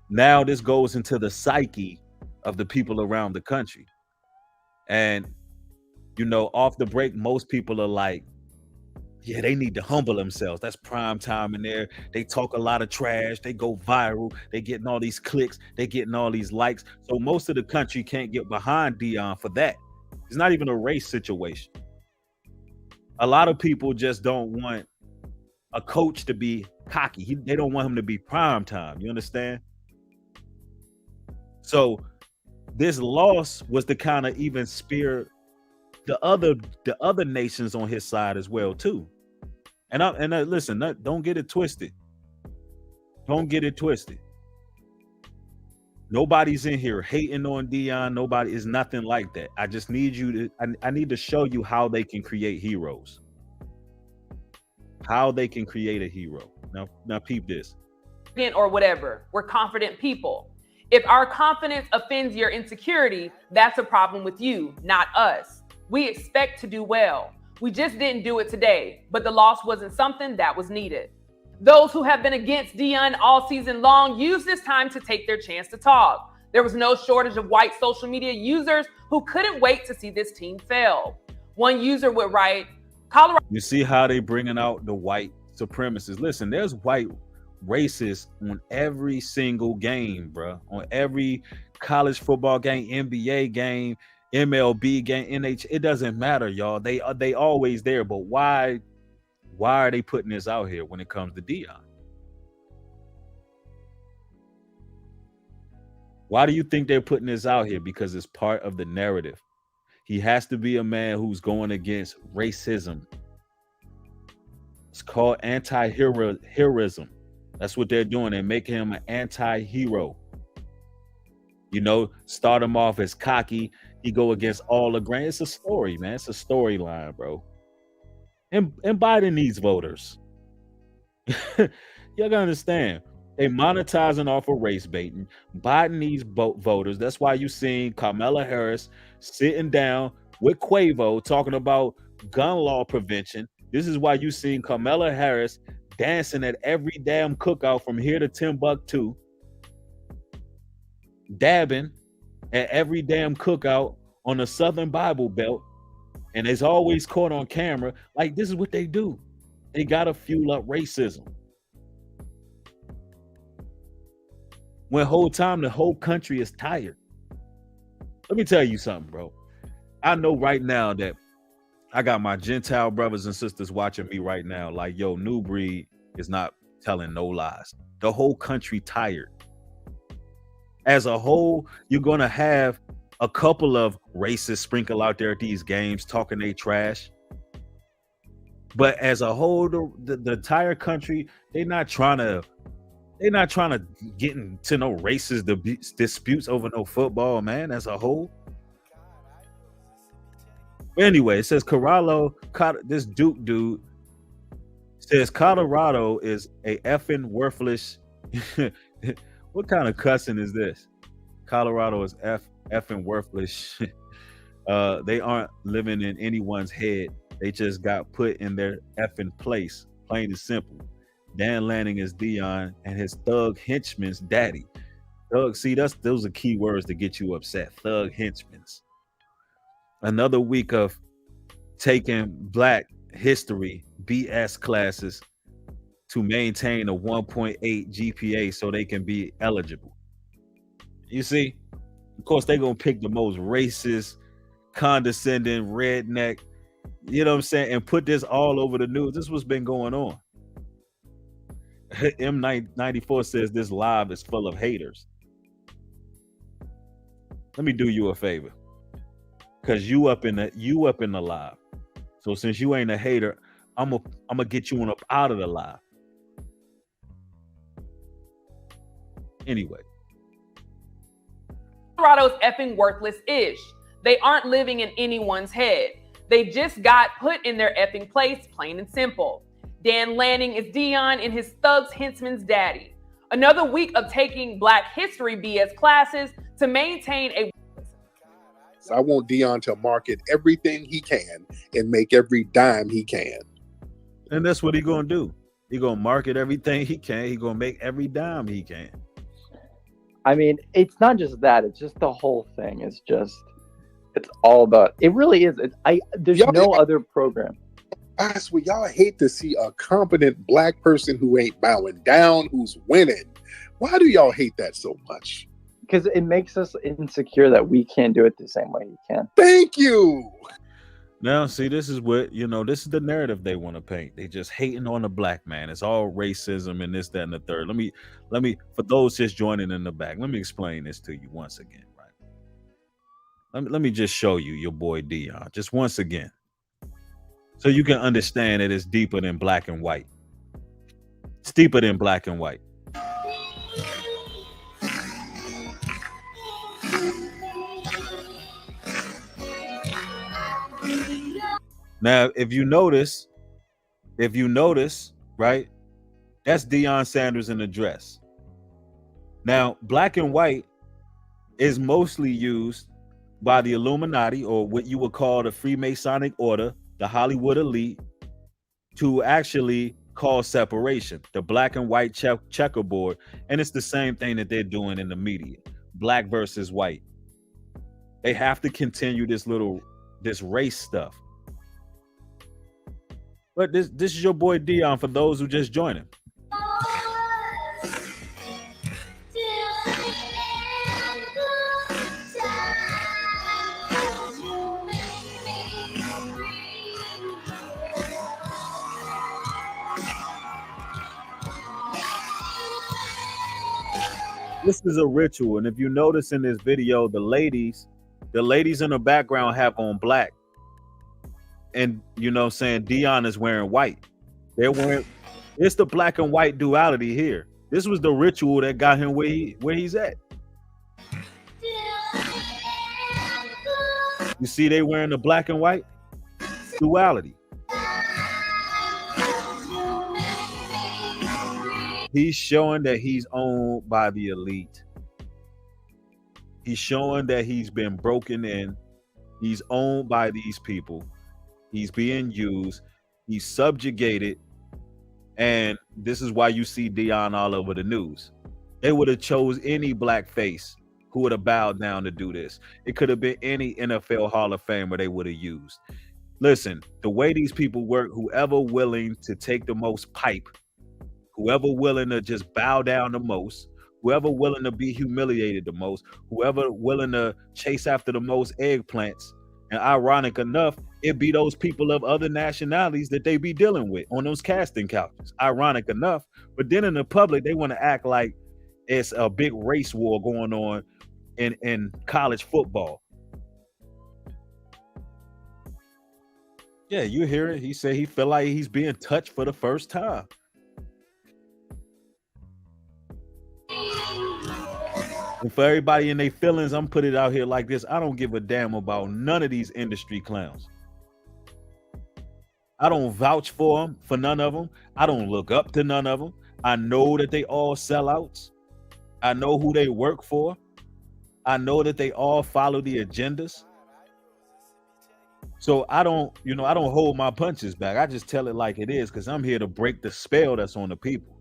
Speaker 1: now this goes into the psyche of the people around the country. And, you know, off the break, most people are like, yeah, they need to humble themselves. That's prime time in there. They talk a lot of trash. They go viral. They getting all these clicks. They getting all these likes. So most of the country can't get behind Deion for that. It's not even a race situation. A lot of people just don't want a coach to be cocky. They don't want him to be prime time. You understand? So this loss was to kind of even spear the other nations on his side as well too. And listen, don't get it twisted. Don't get it twisted. Nobody's in here hating on Deion. Nobody is nothing like that. I just need you to. I need to show you how they can create heroes. How they can create a hero. Now peep this.
Speaker 4: Or whatever. We're confident people. If our confidence offends your insecurity, that's a problem with you, not us. We expect to do well. We just didn't do it today, but the loss wasn't something that was needed. Those who have been against Deon all season long use this time to take their chance to talk. There was no shortage of white social media users who couldn't wait to see this team fail. One user would write, Colorado.
Speaker 1: You see how they bringing out the white supremacists. Listen, there's white racists on every single game, bro. On every college football game, NBA game, MLB game, NH. It doesn't matter, y'all. They always there. But why are they putting this out here when it comes to Deion? Why do you think they're putting this out here? Because it's part of the narrative. He has to be a man who's going against racism. It's called anti-heroism. That's what they're doing. They're making him an anti-hero. You know, start him off as cocky. He go against all the grain. It's a story, man. It's a storyline, bro. And Biden needs voters. Y'all gotta understand. They monetizing off of race baiting. Biden needs voters. That's why you seen Kamala Harris sitting down with Quavo talking about gun law prevention. This is why you seen Kamala Harris dancing at every damn cookout from here to Timbuktu, dabbing at every damn cookout on the Southern Bible Belt, and is always caught on camera. Like, this is what they do. They gotta fuel up racism. When whole time the whole country is tired. Let me tell you something, bro. I know right now that I got my Gentile brothers and sisters watching me right now. Like, yo, New Breed is not telling no lies. The whole country tired. As a whole, you're going to have a couple of racists sprinkle out there at these games talking they trash. But as a whole, the entire country, they're not trying to get into no racist disputes over no football, man, as a whole. But anyway, it says this Duke dude says Colorado is a effing worthless. What kind of cussing is this? Colorado is effing worthless. They aren't living in anyone's head. They just got put in their effing place. Plain and simple. Dan Lanning is Deon and his thug henchman's daddy. Thug, see, those are key words to get you upset. Thug henchman's. Another week of taking Black history BS classes to maintain a 1.8 GPA so they can be eligible. You see, of course, they're going to pick the most racist condescending redneck, you know what I'm saying, and put this all over the news. This is what's been going on. M94 says this live is full of haters. Let me do you a favor, because you up in the live. So since you ain't a hater, I'm gonna get you on up out of the live. Anyway,
Speaker 4: Colorado's effing worthless-ish. They aren't living in anyone's head. They just got put in their effing place, plain and simple. Dan Lanning is Deon and his thugs henchman's daddy. Another week of taking Black History BS classes to maintain a...
Speaker 8: So I want Deon to market everything he can and make every dime he can.
Speaker 1: And that's what he gonna do. He gonna market everything he can. He gonna make every dime he can.
Speaker 9: I mean, it's not just that. It's just the whole thing. It's all about. It really is. There's no other program.
Speaker 8: I swear, y'all hate to see a competent Black person who ain't bowing down, who's winning. Why do y'all hate that so much?
Speaker 9: Because it makes us insecure that we can't do it the same way he can.
Speaker 8: Thank you.
Speaker 1: Now, see, this is what, this is the narrative they want to paint. They just hating on the Black man. It's all racism and this, that, and the third. Let me, for those just joining in the back, let me explain this to you once again, right? Let me just show you your boy Deon, just once again, so you can understand that it's deeper than black and white. It's deeper than black and white. Now, if you notice, right, that's Deion Sanders in a dress. Now, black and white is mostly used by the Illuminati, or what you would call the Freemasonic order, the Hollywood elite, to actually cause separation, the black and white checkerboard. And it's the same thing that they're doing in the media, black versus white. They have to continue this race stuff. But this is your boy Deon for those who just joined him. This is a ritual, and if you notice in this video, the ladies in the background have on black. And Deon is wearing white. It's the black and white duality here. This was the ritual that got him where he's at. You see, they wearing the black and white duality. He's showing that he's owned by the elite. He's showing that he's been broken in. He's owned by these people. He's being used. He's subjugated. And this is why you see Deon all over the news. They would have chose any black face who would have bowed down to do this. It could have been any NFL Hall of Famer they would have used. Listen, the way these people work, whoever willing to take the most pipe, whoever willing to just bow down the most, whoever willing to be humiliated the most, whoever willing to chase after the most eggplants. And ironic enough, it be those people of other nationalities that they be dealing with on those casting couches. Ironic enough. But then in the public, they want to act like it's a big race war going on in college football. Yeah, you hear it. He said he feel like he's being touched for the first time. And for everybody in their feelings, I'm put it out here like this. I don't give a damn about none of these industry clowns. I don't vouch for them, for none of them. I don't look up to none of them. I know that they all sellouts. I know who they work for. I know that they all follow the agendas. So I don't hold my punches back. I just tell it like it is, because I'm here to break the spell that's on the people.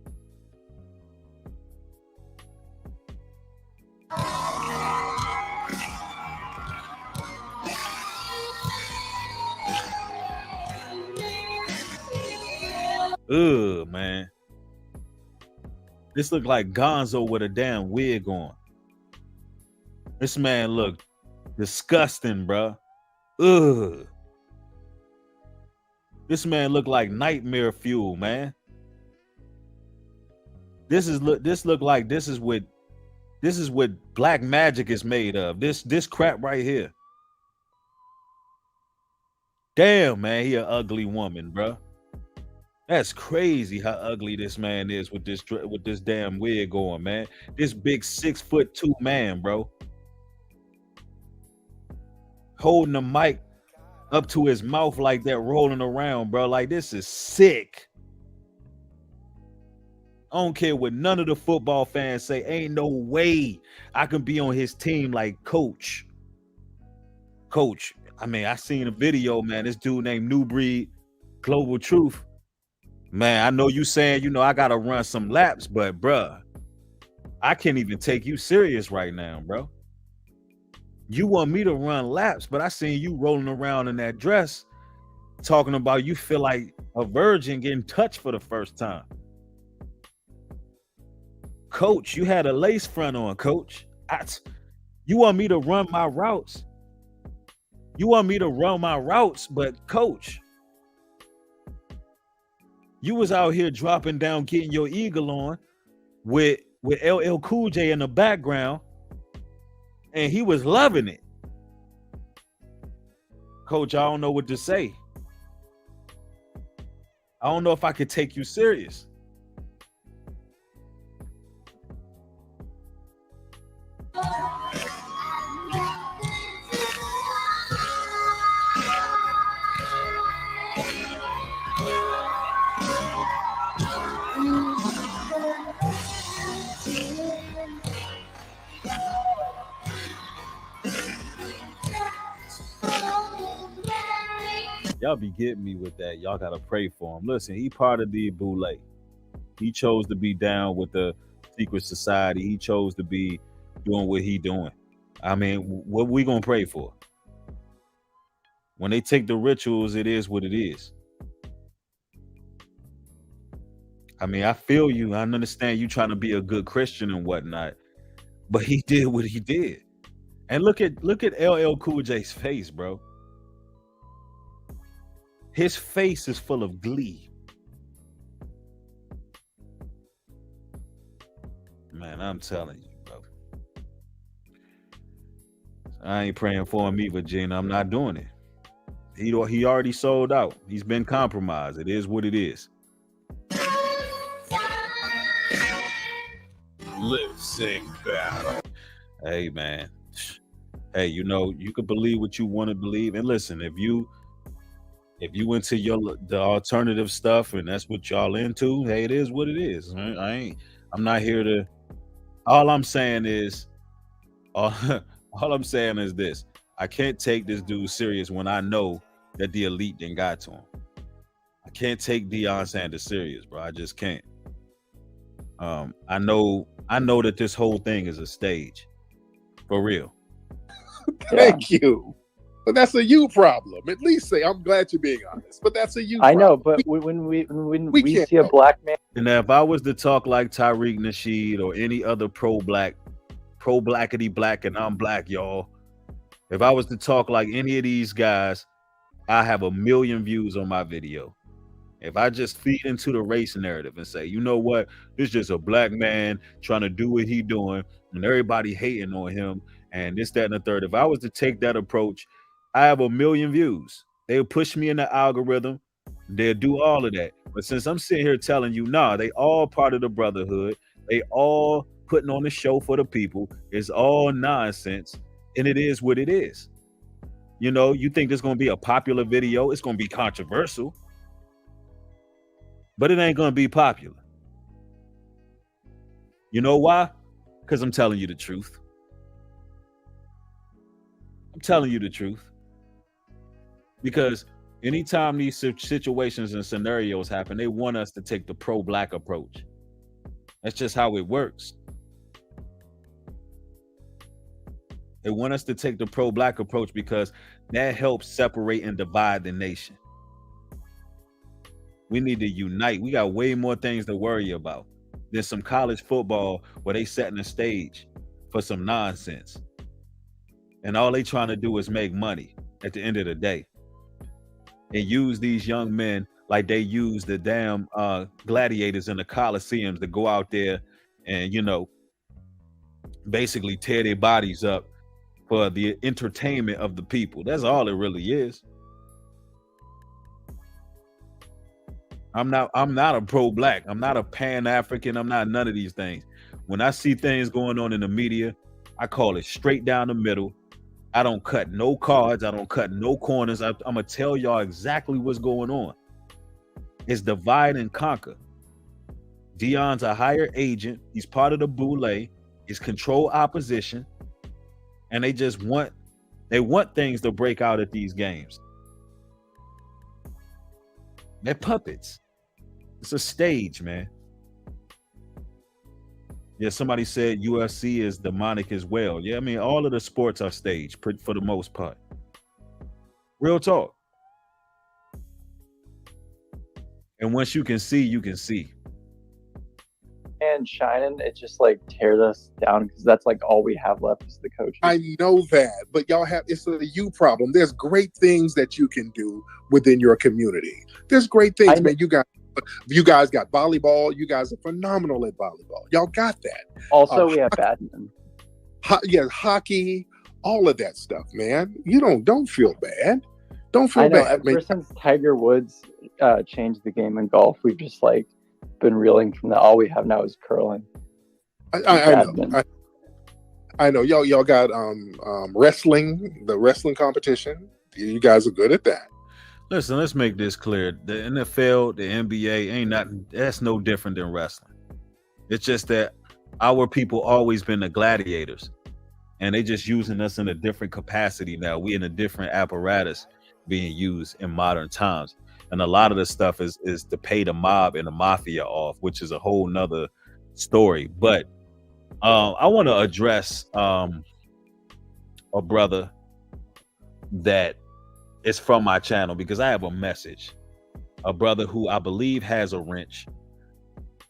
Speaker 1: Ugh, man. This look like Gonzo with a damn wig on. This man look disgusting, bruh. Ugh. This man look like nightmare fuel, man. This look like this is what black magic is made of. This crap right here. Damn, man, he an ugly woman, bro. That's crazy how ugly this man is with this damn wig on, man. This big 6'2" man, bro. Holding the mic up to his mouth like that, rolling around, bro. Like, this is sick. I don't care what none of the football fans say. Ain't no way I can be on his team like Coach. Coach, I mean, I seen a video, man. This dude named New Breed Global Truth. Man, I know you saying, you know, I got to run some laps, but, bruh, I can't even take you serious right now, bro. You want me to run laps, but I seen you rolling around in that dress talking about you feel like a virgin getting touched for the first time. Coach, you had a lace front on, Coach. You want me to run my routes? You want me to run my routes, but Coach, you was out here dropping down, getting your eagle on with LL Cool J in the background, and he was loving it. Coach, I don't know what to say. I don't know if I could take you serious. Y'all be getting me with that. Y'all gotta pray for him. Listen, he part of the Boule. He chose to be down with the secret society. He chose to be doing what he doing. I mean, what we gonna pray for? When they take the rituals, it is what it is. I mean, I feel you. I understand you trying to be a good Christian and whatnot, but he did what he did. And look at LL Cool J's face, bro. His face is full of glee. Man, I'm telling you, bro. I ain't praying for him either, Gina. I'm not doing it. He already sold out. He's been compromised. It is what it is. Live, sing, battle. Hey, man. Hey, you know, you can believe what you want to believe. And listen, if you into the alternative stuff and that's what y'all into, hey, it is what it is. I'm not here to. All I'm saying is this: I can't take this dude serious when I know that the elite didn't got to him. I can't take Deion Sanders serious, bro. I just can't. I know that this whole thing is a stage, for real.
Speaker 8: Thank you. But that's a you problem. At least say, I'm glad you're being honest. But that's a you problem.
Speaker 9: I know, but when we see a black man.
Speaker 1: And if I was to talk like Tariq Nasheed or any other pro-blackity black, and I'm black, y'all. If I was to talk like any of these guys, I have 1 million views on my video. If I just feed into the race narrative and say, you know what, this is just a black man trying to do what he doing, and everybody hating on him, and this, that, and the third. If I was to take that approach, I have 1 million views. They'll push me in the algorithm. They'll do all of that. But since I'm sitting here telling you, nah, they all part of the brotherhood. They all putting on the show for the people. It's all nonsense. And it is what it is. You know, you think there's going to be a popular video. It's going to be controversial. But it ain't going to be popular. You know why? Because I'm telling you the truth. I'm telling you the truth. Because anytime these situations and scenarios happen, they want us to take the pro-black approach. That's just how it works. They want us to take the pro-black approach because that helps separate and divide the nation. We need to unite. We got way more things to worry about than some college football where they setting the stage for some nonsense. And all they trying to do is make money. at the end of the day, and use these young men like they use the damn gladiators in the Colosseums to go out there and, you know, basically tear their bodies up for the entertainment of the people. That's all it really is. I'm not a pro-black. I'm not a pan-African. I'm not none of these things. When I see things going on in the media, I call it straight down the middle. I don't cut no cards. I don't cut no corners. I'm going to tell y'all exactly what's going on. It's divide and conquer. Deon's a higher agent. He's part of the Boule. He's control opposition. And they want things to break out at these games. They're puppets. It's a stage, man. Yeah, somebody said UFC is demonic as well. Yeah, I mean, all of the sports are staged for the most part. Real talk. And once you can see, you can see.
Speaker 9: And shining, it just like tears us down because that's like all we have left is the coaches.
Speaker 8: I know that, but y'all have, it's a you problem. There's great things that you can do within your community. There's great things, man. You guys got volleyball. You guys are phenomenal at volleyball. Y'all got that.
Speaker 9: Also, we have badminton.
Speaker 8: Hockey, all of that stuff, man. You don't feel bad. Don't feel bad.
Speaker 9: Ever since Tiger Woods changed the game in golf, we've just like been reeling from that. All we have now is curling.
Speaker 8: I know. Y'all got wrestling, the wrestling competition. You guys are good at that.
Speaker 1: Listen, let's make this clear. The NFL, the NBA that's no different than wrestling. It's just that our people always been the gladiators, and they just using us in a different capacity now. We in a different apparatus being used in modern times. And a lot of the stuff is to pay the mob and the mafia off, which is a whole nother story. But I want to address a brother that is from my channel because I have a message. A brother who I believe has a wrench.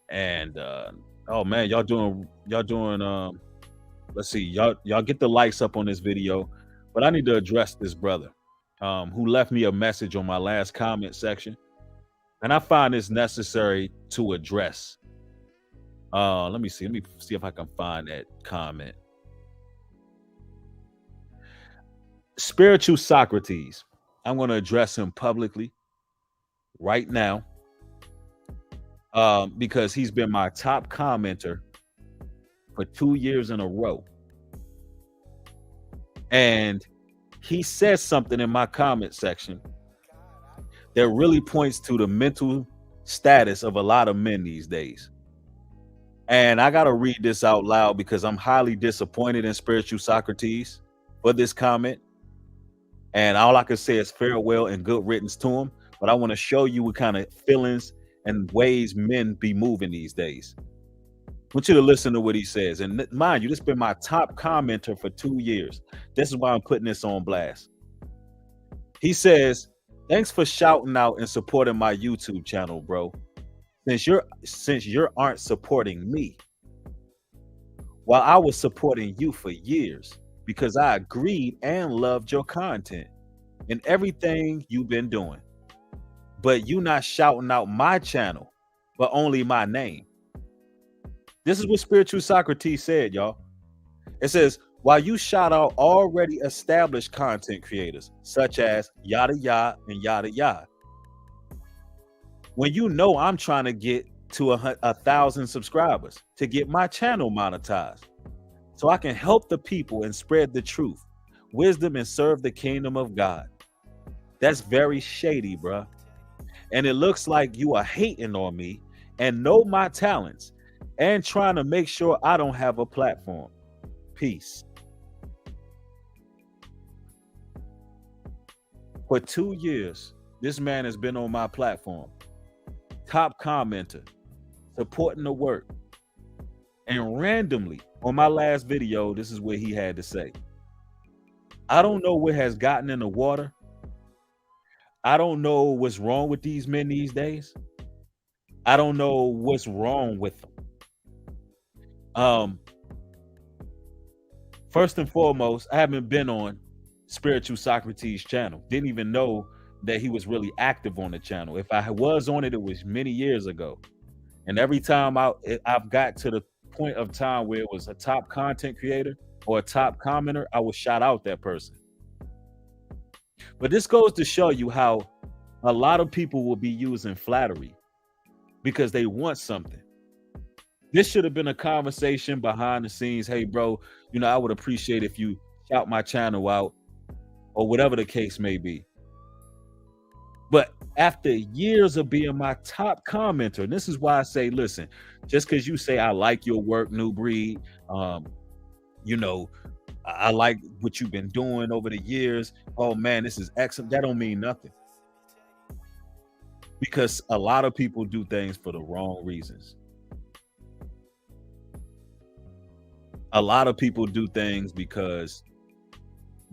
Speaker 1: And oh man, y'all doing let's see, y'all get the likes up on this video. But I need to address this brother who left me a message on my last comment section. And I find this necessary to address. Let me see if I can find that comment. Spiritual Socrates. I'm going to address him publicly right now because he's been my top commenter for 2 years in a row. And he says something in my comment section that really points to the mental status of a lot of men these days. And I got to read this out loud because I'm highly disappointed in Spiritual Socrates for this comment. And all I can say is farewell and good riddance to him. But I want to show you what kind of feelings and ways men be moving these days. I want you to listen to what he says. And mind you, this has been my top commenter for 2 years. This is why I'm putting this on blast. He says, thanks for shouting out and supporting my YouTube channel, bro. Since you aren't supporting me, while I was supporting you for years because I agreed and loved your content and everything you've been doing. But you not shouting out my channel, but only my name. This is what Spiritual Socrates said, y'all. It says, while you shout out already established content creators, such as yada yada and yada yada, when you know I'm trying to get to 1,000 subscribers to get my channel monetized so I can help the people and spread the truth, wisdom, and serve the kingdom of God. That's very shady, bruh. And it looks like you are hating on me and know my talents and trying to make sure I don't have a platform. Peace. For 2 years, this man has been on my platform. Top commenter, supporting the work. And randomly, on my last video, this is what he had to say. I don't know what has gotten in the water. I don't know what's wrong with these men these days. I don't know what's wrong with them. First and foremost, I haven't been on Spiritual Socrates channel. Didn't even know that he was really active on the channel. If I was on it, it was many years ago. And every time I've got to the point of time where it was a top content creator or a top commenter, I would shout out that person. But this goes to show you how a lot of people will be using flattery because they want something. This should have been a conversation behind the scenes. Hey, bro, you know, I would appreciate if you shout my channel out or whatever the case may be. But after years of being my top commenter, and this is why I say, listen, just because you say I like your work, New Breed, you know, I like what you've been doing over the years. Oh man, this is excellent. That don't mean nothing. Because a lot of people do things for the wrong reasons. A lot of people do things because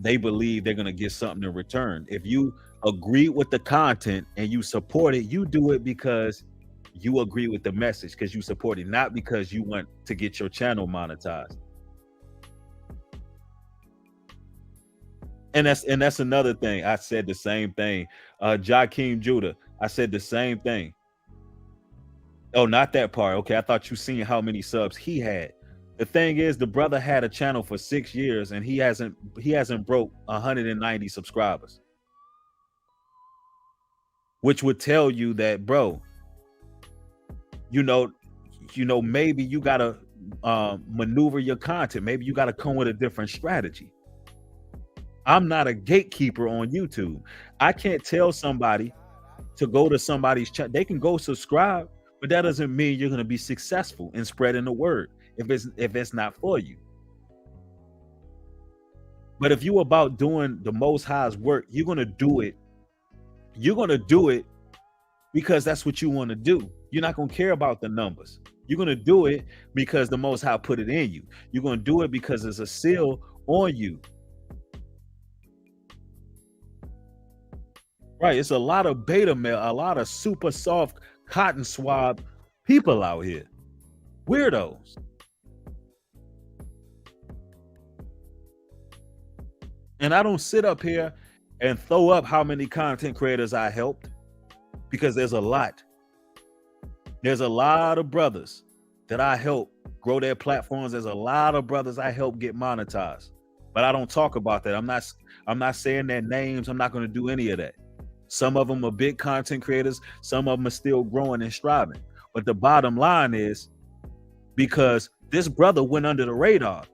Speaker 1: they believe they're going to get something in return. If you agree with the content and you support it, you do it because you agree with the message, because you support it, not because you want to get your channel monetized. And that's another thing. I said the same thing. Jakeem Judah, I said the same thing. Oh, not that part. Okay, I thought you seen how many subs he had. The thing is, the brother had a channel for 6 years and he hasn't broke 190 subscribers. Which would tell you that, bro, you know, maybe you gotta maneuver your content. Maybe you gotta come with a different strategy. I'm not a gatekeeper on YouTube. I can't tell somebody to go to somebody's channel. They can go subscribe, but that doesn't mean you're gonna be successful in spreading the word if it's not for you. But if you're about doing the Most High's work, you're gonna do it. You're gonna do it because that's what you want to do. You're not gonna care about the numbers. You're gonna do it because the Most High put it in you. You're gonna do it because there's a seal on you. Right, it's a lot of beta male, a lot of super soft cotton swab people out here. Weirdos. And I don't sit up here and throw up how many content creators I helped, because there's a lot. There's a lot of brothers that I help grow their platforms. There's a lot of brothers I help get monetized. But I don't talk about that. I'm not saying their names. I'm not going to do any of that. Some of them are big content creators. Some of them are still growing and striving. But the bottom line is, because this brother went under the radar,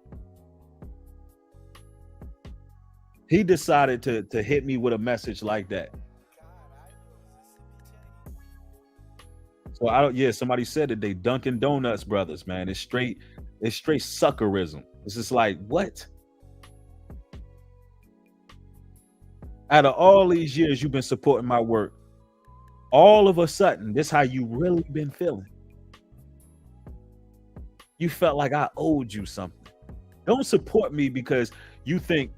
Speaker 1: he decided to hit me with a message like that. So somebody said that they Dunkin' Donuts brothers, man. It's straight suckerism. It's just like, what? Out of all these years you've been supporting my work, all of a sudden, this how you really been feeling. You felt like I owed you something. Don't support me because you think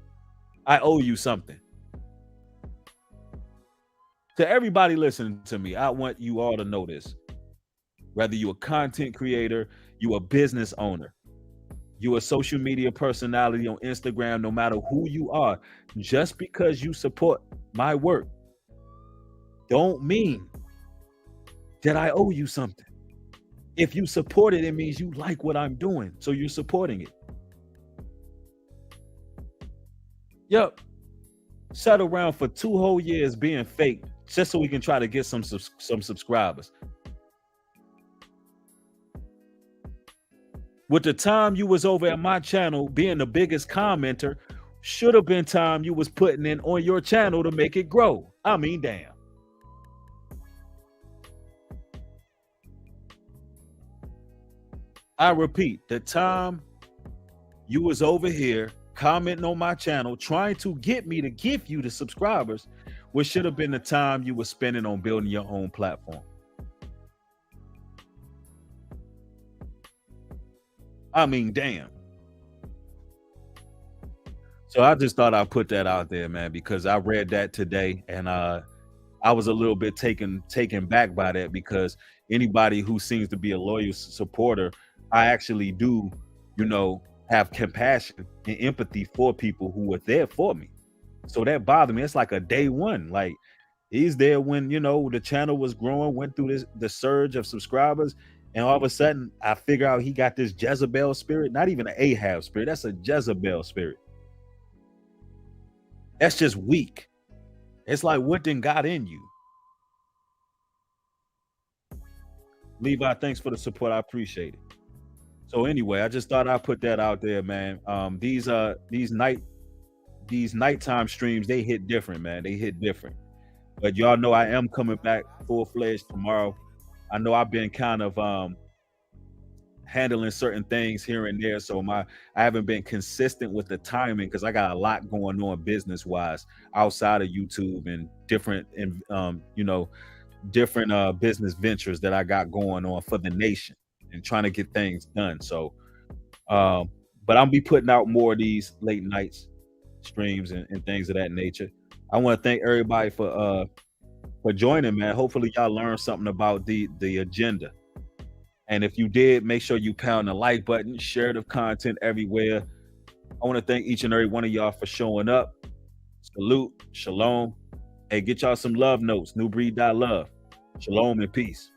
Speaker 1: I owe you something. To everybody listening to me, I want you all to know this. Whether you're a content creator, you're a business owner, you're a social media personality on Instagram, no matter who you are, just because you support my work don't mean that I owe you something. If you support it, it means you like what I'm doing, so you're supporting it. Yep. Sat around for 2 whole years being fake just so we can try to get some subscribers. With the time you was over at my channel being the biggest commenter, should have been time you was putting in on your channel to make it grow. I mean, damn. I repeat, the time you was over here commenting on my channel, trying to get me to give you the subscribers, which should have been the time you were spending on building your own platform. I mean, damn. So I just thought I'd put that out there, man, because I read that today and I was a little bit taken back by that, because anybody who seems to be a loyal supporter, I actually do, have compassion and empathy for people who were there for me. So that bothered me. It's like a day one. Like he's there when, you know, the channel was growing, went through the surge of subscribers, and all of a sudden I figure out he got this Jezebel spirit, not even an Ahab spirit. That's a Jezebel spirit. That's just weak. It's like, what then got in you? Levi, thanks for the support. I appreciate it. So anyway, I just thought I'd put that out there, man. These nighttime streams, they hit different, man. They hit different. But y'all know I am coming back full-fledged tomorrow. I know I've been kind of handling certain things here and there, so I haven't been consistent with the timing because I got a lot going on business-wise outside of YouTube and different different business ventures that I got going on for the nation and trying to get things done. So but I'll be putting out more of these late nights streams and things of that nature. I want to thank everybody for joining, man. Hopefully y'all learned something about the agenda. And if you did, make sure you pound the like button, share the content everywhere. I want to thank each and every one of y'all for showing up. Salute, shalom. Hey, get y'all some love notes, newbreed.love. Shalom and peace.